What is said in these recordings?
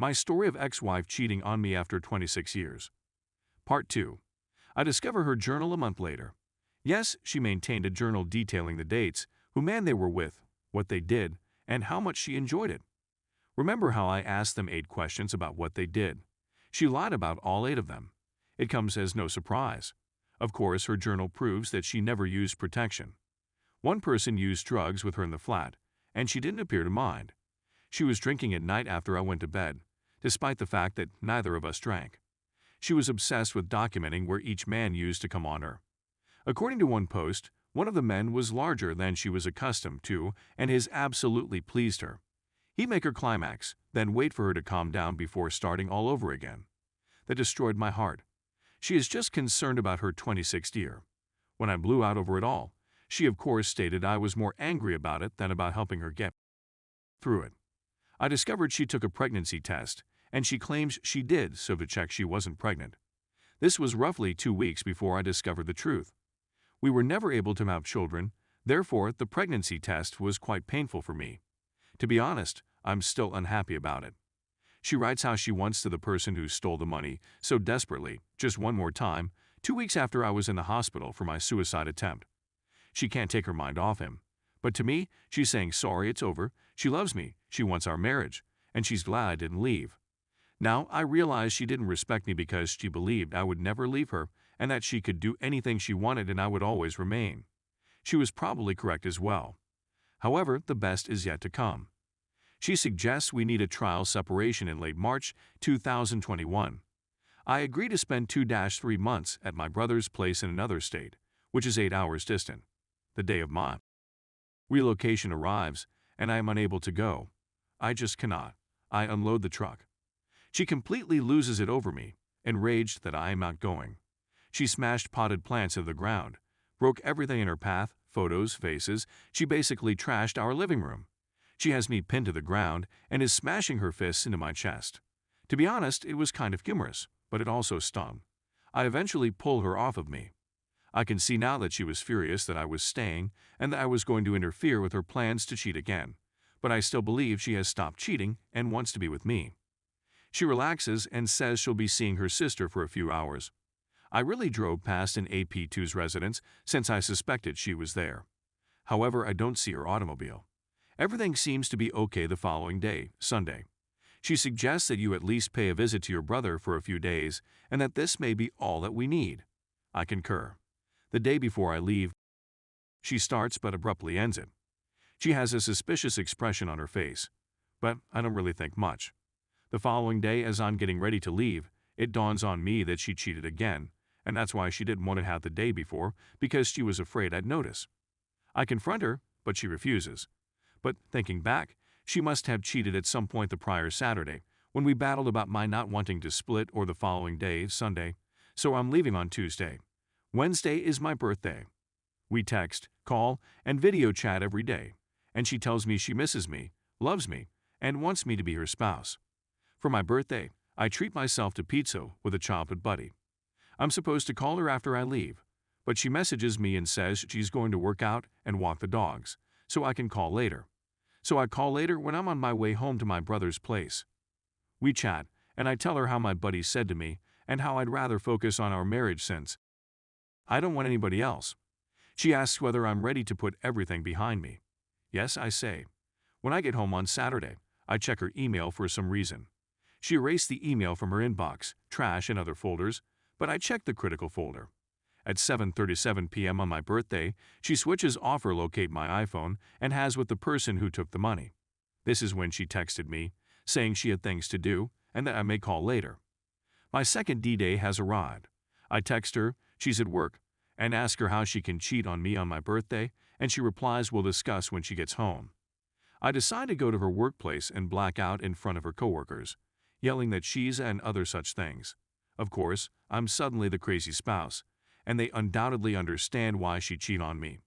My story of ex-wife cheating on me after 26 years. Part 2. I discover her journal a month later. Yes, she maintained a journal detailing the dates, who man they were with, what they did, and how much she enjoyed it. Remember how I asked them 8 questions about what they did? She lied about all 8 of them. It comes as no surprise. Of course, her journal proves that she never used protection. One person used drugs with her in the flat, and she didn't appear to mind. She was drinking at night after I went to bed, despite the fact that neither of us drank. She was obsessed with documenting where each man used to come on her. According to one post, one of the men was larger than she was accustomed to, and his absolutely pleased her. He'd make her climax, then wait for her to calm down before starting all over again. That destroyed my heart. She is just concerned about her 26th year. When I blew out over it all, she of course stated I was more angry about it than about helping her get through it. I discovered she took a pregnancy test, and she claims she did so to check she wasn't pregnant. This was roughly 2 weeks before I discovered the truth. We were never able to have children, therefore the pregnancy test was quite painful for me. To be honest, I'm still unhappy about it. She writes how she wants to the person who stole the money so desperately, just one more time, 2 weeks after I was in the hospital for my suicide attempt. She can't take her mind off him. But to me, she's saying sorry, it's over, she loves me, she wants our marriage, and she's glad I didn't leave. Now, I realize she didn't respect me because she believed I would never leave her and that she could do anything she wanted and I would always remain. She was probably correct as well. However, the best is yet to come. She suggests we need a trial separation in late March 2021. I agree to spend 2-3 months at my brother's place in another state, which is 8 hours distant. The day of my relocation arrives, and I am unable to go. I just cannot. I unload the truck. She completely loses it over me, enraged that I am not going. She smashed potted plants into the ground, broke everything in her path, photos, faces. She basically trashed our living room. She has me pinned to the ground and is smashing her fists into my chest. To be honest, it was kind of humorous, but it also stung. I eventually pull her off of me. I can see now that she was furious that I was staying and that I was going to interfere with her plans to cheat again, but I still believe she has stopped cheating and wants to be with me. She relaxes and says she'll be seeing her sister for a few hours. I really drove past an AP2's residence since I suspected she was there. However, I don't see her automobile. Everything seems to be okay the following day, Sunday. She suggests that you at least pay a visit to your brother for a few days and that this may be all that we need. I concur. The day before I leave, she starts but abruptly ends it. She has a suspicious expression on her face, but I don't really think much. The following day, as I'm getting ready to leave, it dawns on me that she cheated again, and that's why she didn't want to have the day before, because she was afraid I'd notice. I confront her, but she refuses. But thinking back, she must have cheated at some point the prior Saturday, when we battled about my not wanting to split, or the following day, Sunday, so I'm leaving on Tuesday. Wednesday is my birthday. We text, call, and video chat every day, and she tells me she misses me, loves me, and wants me to be her spouse. For my birthday, I treat myself to pizza with a childhood buddy. I'm supposed to call her after I leave, but she messages me and says she's going to work out and walk the dogs, so I can call later. So I call later when I'm on my way home to my brother's place. We chat, and I tell her how my buddy said to me and how I'd rather focus on our marriage since I don't want anybody else. She asks whether I'm ready to put everything behind me. Yes, I say. When I get home on Saturday, I check her email for some reason. She erased the email from her inbox, trash, and other folders, but I checked the critical folder. At 7:37 p.m. on my birthday, she switches off her locate my iPhone and has with the person who took the money. This is when she texted me, saying she had things to do and that I may call later. My second D-Day has arrived. I text her, she's at work, and ask her how she can cheat on me on my birthday, and she replies we'll discuss when she gets home. I decide to go to her workplace and black out in front of her coworkers, yelling that she's and other such things. Of course, I'm suddenly the crazy spouse, and they undoubtedly understand why she cheat on me.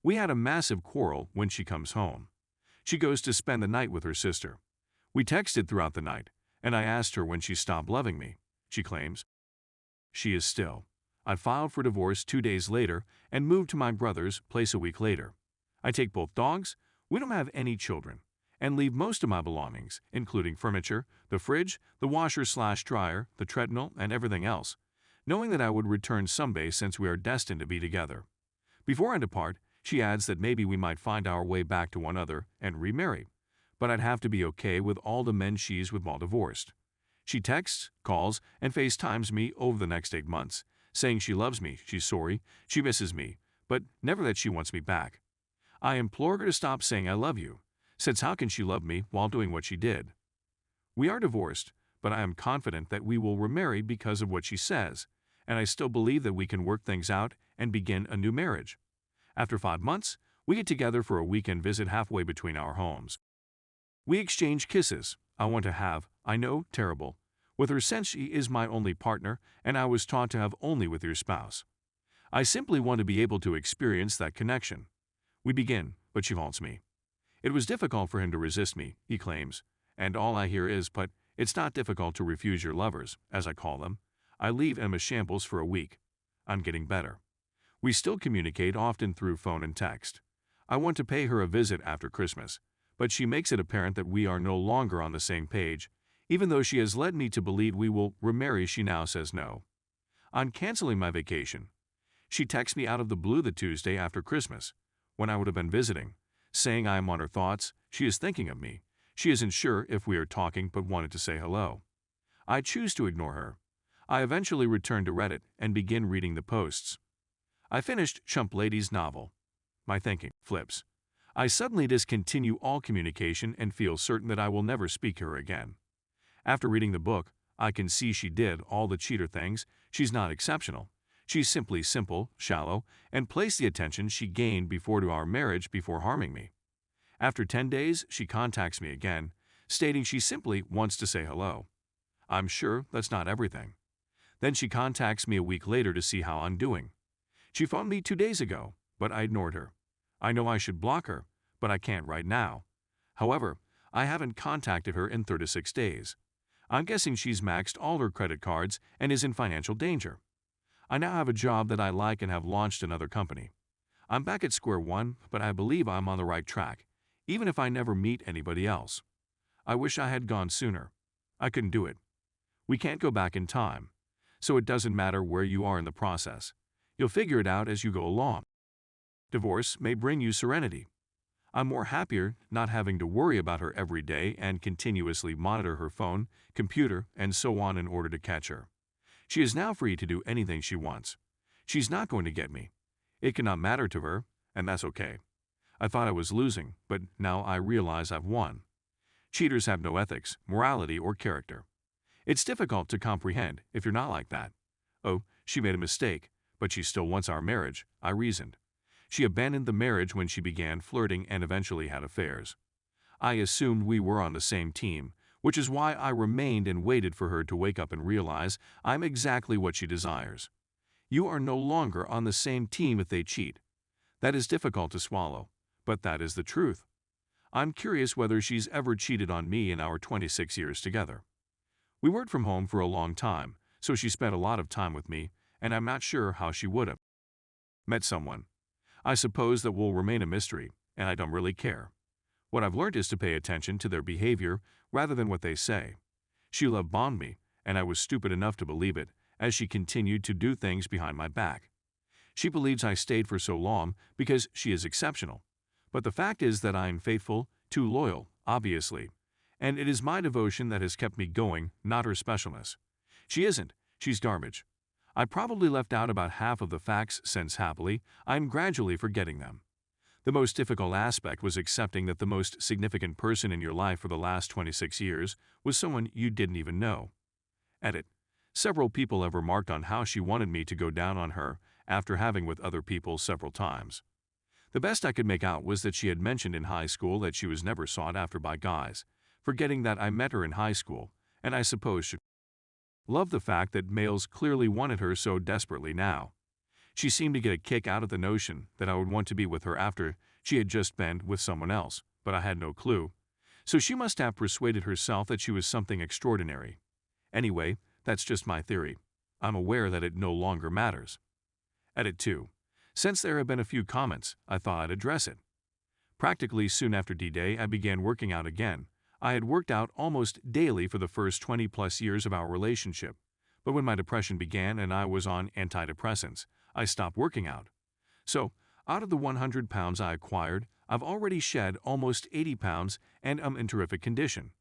We had a massive quarrel when she comes home. She goes to spend the night with her sister. We texted throughout the night, and I asked her when she stopped loving me. She claims she is still. I filed for divorce 2 days later and moved to my brother's place a week later. I take both dogs. We don't have any children, and leave most of my belongings, including furniture, the fridge, the washer/dryer, the treadmill, and everything else, knowing that I would return someday since we are destined to be together. Before I depart, she adds that maybe we might find our way back to one another and remarry, but I'd have to be okay with all the men she's with while divorced. She texts, calls, and FaceTimes me over the next 8 months, saying she loves me, she's sorry, she misses me, but never that she wants me back. I implore her to stop saying I love you, since how can she love me while doing what she did? We are divorced, but I am confident that we will remarry because of what she says, and I still believe that we can work things out and begin a new marriage. After 5 months, we get together for a weekend visit halfway between our homes. We exchange kisses. I want to have, I know, terrible, with her since she is my only partner and I was taught to have only with your spouse. I simply want to be able to experience that connection. We begin, but she vaunts me. It was difficult for him to resist me, he claims, and all I hear is, but it's not difficult to refuse your lovers, as I call them. I leave him a shambles for a week. I'm getting better. We still communicate often through phone and text. I want to pay her a visit after Christmas, but she makes it apparent that we are no longer on the same page. Even though she has led me to believe we will remarry, she now says no. I'm canceling my vacation. She texts me out of the blue the Tuesday after Christmas, when I would have been visiting, saying I am on her thoughts, she is thinking of me. She isn't sure if we are talking but wanted to say hello. I choose to ignore her. I eventually return to Reddit and begin reading the posts. I finished Chump Lady's novel. My thinking flips. I suddenly discontinue all communication and feel certain that I will never speak to her again. After reading the book, I can see she did all the cheater things. She's not exceptional. She's simply simple, shallow, and placed the attention she gained before to our marriage before harming me. After 10 days, she contacts me again, stating she simply wants to say hello. I'm sure that's not everything. Then she contacts me a week later to see how I'm doing. She phoned me 2 days ago, but I ignored her. I know I should block her, but I can't right now. However, I haven't contacted her in 36 days. I'm guessing she's maxed all her credit cards and is in financial danger. I now have a job that I like and have launched another company. I'm back at square one, but I believe I'm on the right track, even if I never meet anybody else. I wish I had gone sooner. I couldn't do it. We can't go back in time, so it doesn't matter where you are in the process. You'll figure it out as you go along. Divorce may bring you serenity. I'm more happier not having to worry about her every day and continuously monitor her phone, computer, and so on in order to catch her. She is now free to do anything she wants. She's not going to get me. It cannot matter to her, and that's okay. I thought I was losing, but now I realize I've won. Cheaters have no ethics, morality, or character. It's difficult to comprehend if you're not like that. Oh, she made a mistake, but she still wants our marriage, I reasoned. She abandoned the marriage when she began flirting and eventually had affairs. I assumed we were on the same team, which is why I remained and waited for her to wake up and realize I'm exactly what she desires. You are no longer on the same team if they cheat. That is difficult to swallow, but that is the truth. I'm curious whether she's ever cheated on me in our 26 years together. We worked from home for a long time, so she spent a lot of time with me, and I'm not sure how she would have met someone. I suppose that will remain a mystery, and I don't really care. What I've learned is to pay attention to their behavior rather than what they say. She love-bombed me, and I was stupid enough to believe it, as she continued to do things behind my back. She believes I stayed for so long because she is exceptional. But the fact is that I am faithful, too loyal, obviously. And it is my devotion that has kept me going, not her specialness. She isn't. She's garbage. I probably left out about half of the facts since happily, I'm gradually forgetting them. The most difficult aspect was accepting that the most significant person in your life for the last 26 years was someone you didn't even know. Edit. Several people have remarked on how she wanted me to go down on her after having with other people several times. The best I could make out was that she had mentioned in high school that she was never sought after by guys, forgetting that I met her in high school, and I suppose she loved the fact that males clearly wanted her so desperately now. She seemed to get a kick out of the notion that I would want to be with her after she had just been with someone else, but I had no clue. So she must have persuaded herself that she was something extraordinary. Anyway, that's just my theory. I'm aware that it no longer matters. Edit 2. Since there have been a few comments, I thought I'd address it. Practically soon after D-Day, I began working out again. I had worked out almost daily for the first 20-plus years of our relationship. But when my depression began and I was on antidepressants, I stopped working out. So, out of the 100 pounds I acquired, I've already shed almost 80 pounds and am in terrific condition.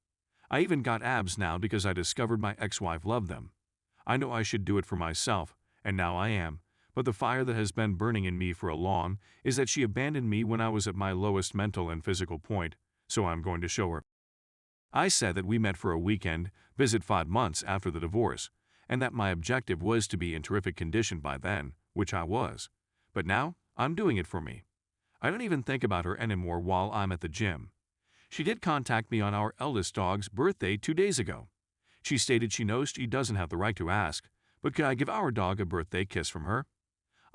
I even got abs now because I discovered my ex-wife loved them. I know I should do it for myself, and now I am, but the fire that has been burning in me for a long is that she abandoned me when I was at my lowest mental and physical point, so I'm going to show her. I said that we met for a weekend, visit 5 months after the divorce, and that my objective was to be in terrific condition by then, which I was. But now, I'm doing it for me. I don't even think about her anymore while I'm at the gym. She did contact me on our eldest dog's birthday 2 days ago. She stated she knows she doesn't have the right to ask, but could I give our dog a birthday kiss from her?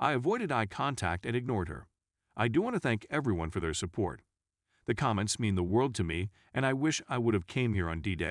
I avoided eye contact and ignored her. I do want to thank everyone for their support. The comments mean the world to me, and I wish I would have came here on D-Day.